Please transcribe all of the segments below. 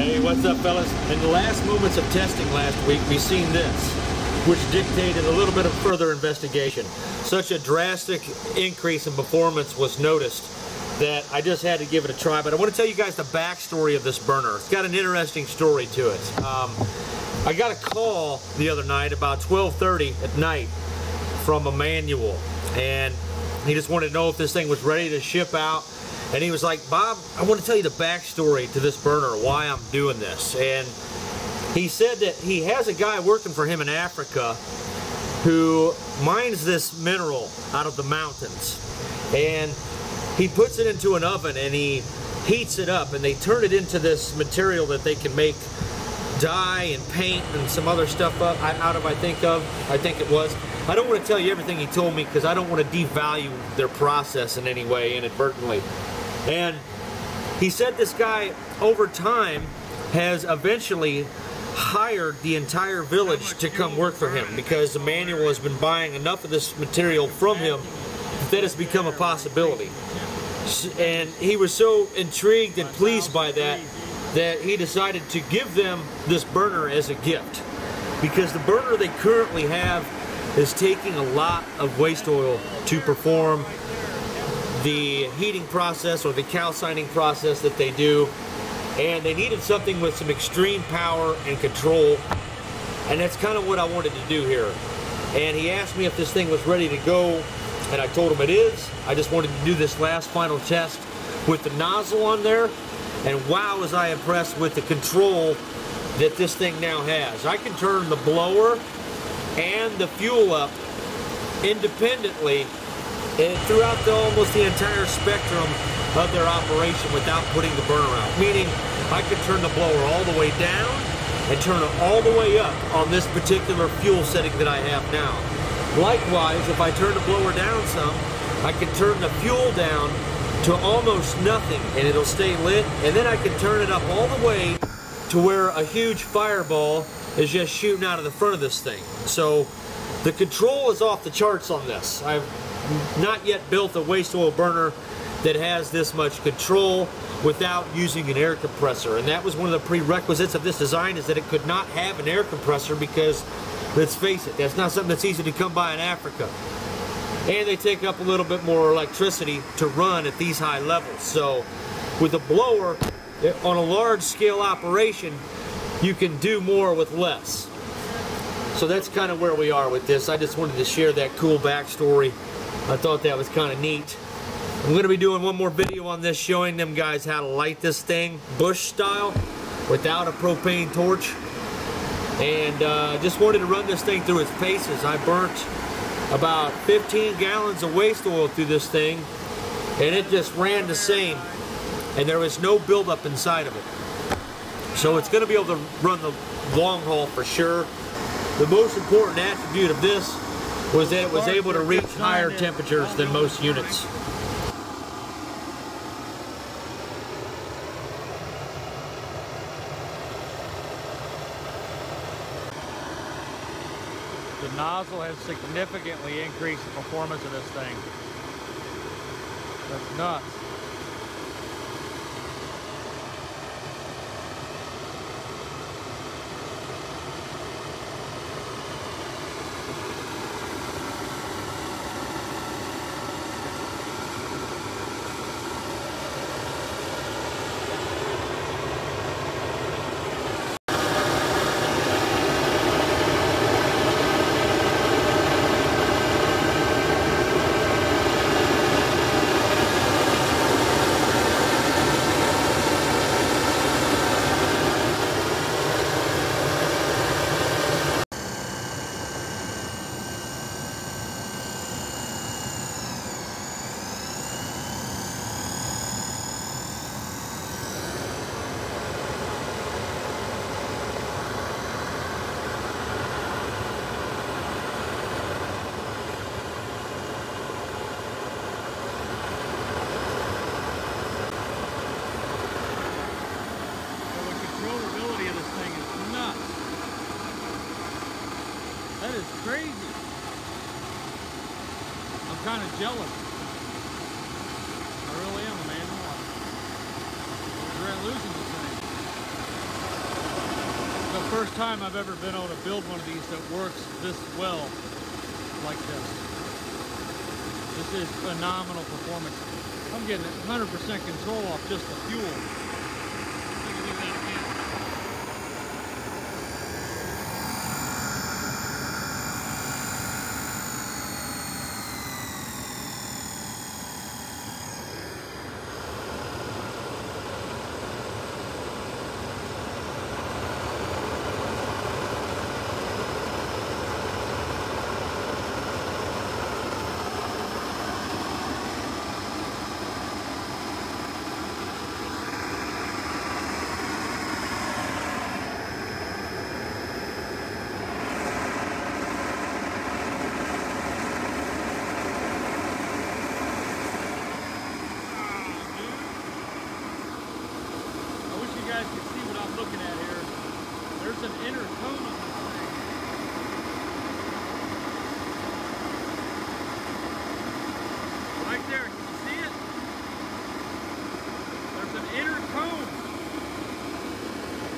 Hey, what's up, fellas? In the last moments of testing last week, we seen this, which dictated a little bit of further investigation. Such a drastic increase in performance was noticed that I just had to give it a try. But I want to tell you guys the backstory of this burner. It's got an interesting story to it. I got a call the other night about 12:30 at night from Emmanuel, and he just wanted to know if this thing was ready to ship out. And he was like, Bob, I want to tell you the backstory to this burner, why I'm doing this. And he said that he has a guy working for him in Africa who mines this mineral out of the mountains. And he puts it into an oven and he heats it up, and they turn it into this material that they can make dye and paint and some other stuff out of, I think it was. I don't want to tell you everything he told me because I don't want to devalue their process in any way inadvertently. And he said this guy, over time, has eventually hired the entire village to come work for him because Emmanuel has been buying enough of this material from him that has become a possibility. And he was so intrigued and pleased by that he decided to give them this burner as a gift, because the burner they currently have is taking a lot of waste oil to perform the heating process or the calcining process that they do, and they needed something with some extreme power and control, and that's kind of what I wanted to do here. And he asked me if this thing was ready to go, and I told him it is. I just wanted to do this last final test with the nozzle on there, and wow, was I impressed with the control that this thing now has. I can turn the blower and the fuel up independently and throughout almost the entire spectrum of their operation without putting the burner out. Meaning, I could turn the blower all the way down and turn it all the way up on this particular fuel setting that I have now. Likewise, if I turn the blower down some, I can turn the fuel down to almost nothing and it'll stay lit, and then I can turn it up all the way to where a huge fireball is just shooting out of the front of this thing. So the control is off the charts on this. I've not yet built a waste oil burner that has this much control without using an air compressor, and that was one of the prerequisites of this design, is that it could not have an air compressor because, let's face it, that's not something that's easy to come by in Africa, and they take up a little bit more electricity to run at these high levels. So with a blower on a large scale operation, you can do more with less. So that's kind of where we are with this. I just wanted to share that cool backstory. I thought that was kind of neat. I'm going to be doing one more video on this, showing them guys how to light this thing bush style without a propane torch. And just wanted to run this thing through its paces. I burnt about 15 gallons of waste oil through this thing, and it just ran the same, and there was no buildup inside of it. So it's going to be able to run the long haul for sure. The most important attribute of this was that it was able to reach higher temperatures than most units. The nozzle has significantly increased the performance of this thing. That's nuts. That is crazy. I'm kind of jealous. I really am, man. I regret losing this thing. First time I've ever been able to build one of these that works this well like this. This is phenomenal performance. I'm getting 100% control off just the fuel. You can do that again. There's an inner cone on this thing. Right there, can you see it? There's an inner cone.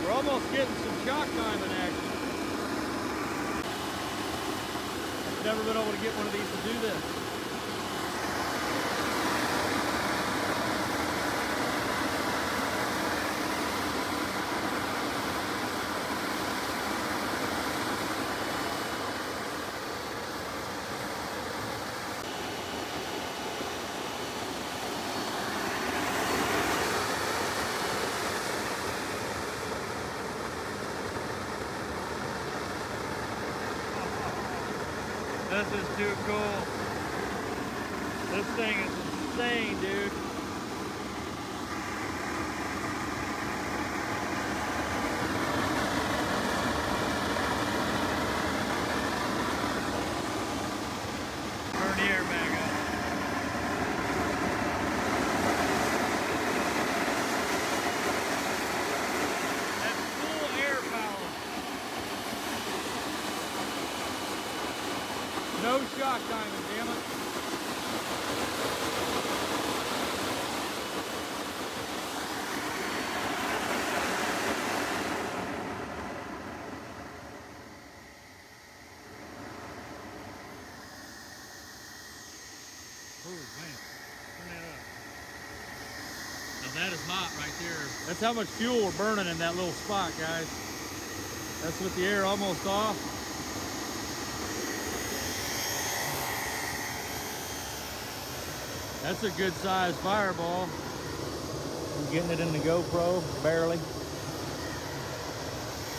We're almost getting some shock diamond action. I've never been able to get one of these to do this. This is too cool. This thing is insane, dude. Turn the air back up. That's full air power. No shock diamond, damn it. Oh man, turn that up. Now that is hot right there. That's how much fuel we're burning in that little spot, guys. That's with the air almost off. That's a good sized fireball. I'm getting it in the GoPro, barely.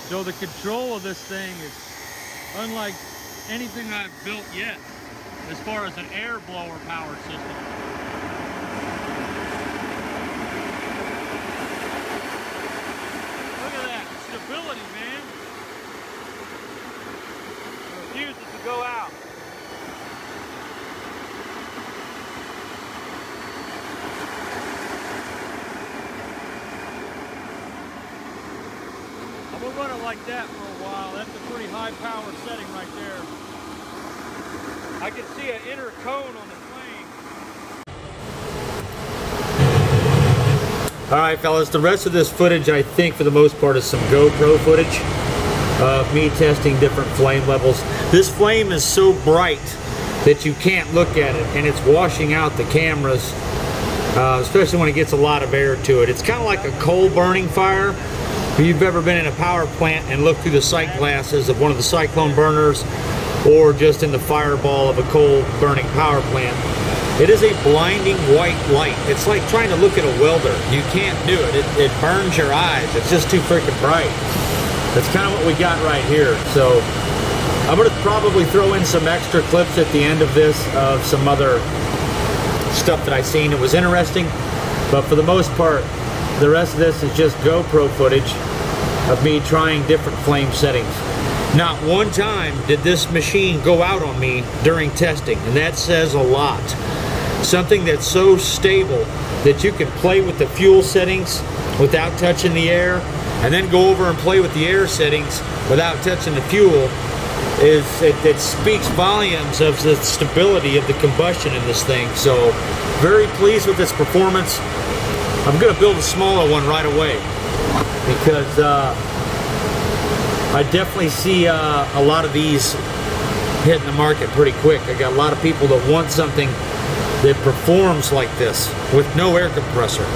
So the control of this thing is unlike anything I've built yet, as far as an air blower power system. Look at that, stability, man. It refuses to go out. We'll run it like that for a while. That's a pretty high power setting right there. I can see an inner cone on the flame. All right, fellas, the rest of this footage, I think for the most part, is some GoPro footage of me testing different flame levels. This flame is so bright that you can't look at it, and it's washing out the cameras, especially when it gets a lot of air to it. It's kind of like a coal burning fire. If you've ever been in a power plant and looked through the sight glasses of one of the cyclone burners, or just in the fireball of a coal burning power plant, it is a blinding white light. It's like trying to look at a welder. You can't do it. It burns your eyes. It's just too freaking bright. That's kind of what we got right here. So I'm going to probably throw in some extra clips at the end of this of some other stuff that I seen. It was interesting, but for the most part, the rest of this is just GoPro footage of me trying different flame settings. Not one time did this machine go out on me during testing, and that says a lot. Something that's so stable that you can play with the fuel settings without touching the air, and then go over and play with the air settings without touching the fuel, it speaks volumes of the stability of the combustion in this thing. So very pleased with this performance. I'm going to build a smaller one right away because I definitely see a lot of these hitting the market pretty quick. I got a lot of people that want something that performs like this with no air compressor.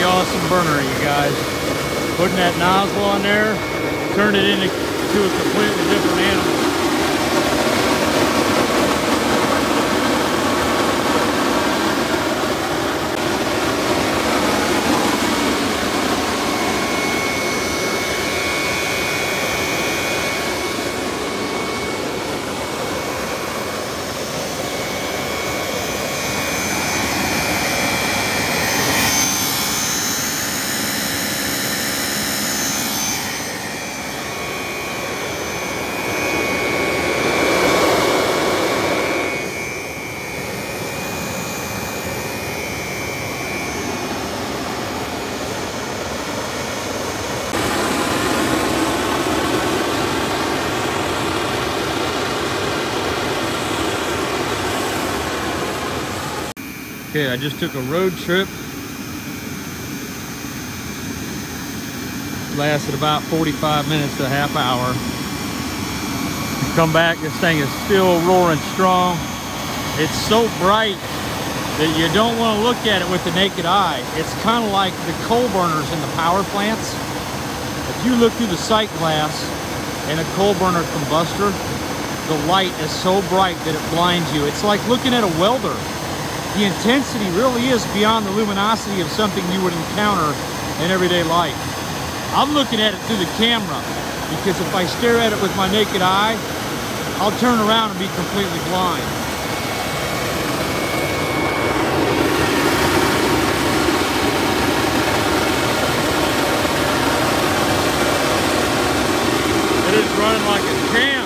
Awesome burner, you guys. Putting that nozzle on there, turned it into a completely different animal. Okay, I just took a road trip. Lasted about 45 minutes to a half hour. Come back, this thing is still roaring strong. It's so bright that you don't want to look at it with the naked eye. It's kind of like the coal burners in the power plants. If you look through the sight glass in a coal burner combustor, the light is so bright that it blinds you. It's like looking at a welder. The intensity really is beyond the luminosity of something you would encounter in everyday life. I'm looking at it through the camera because if I stare at it with my naked eye, I'll turn around and be completely blind. It is running like a champ.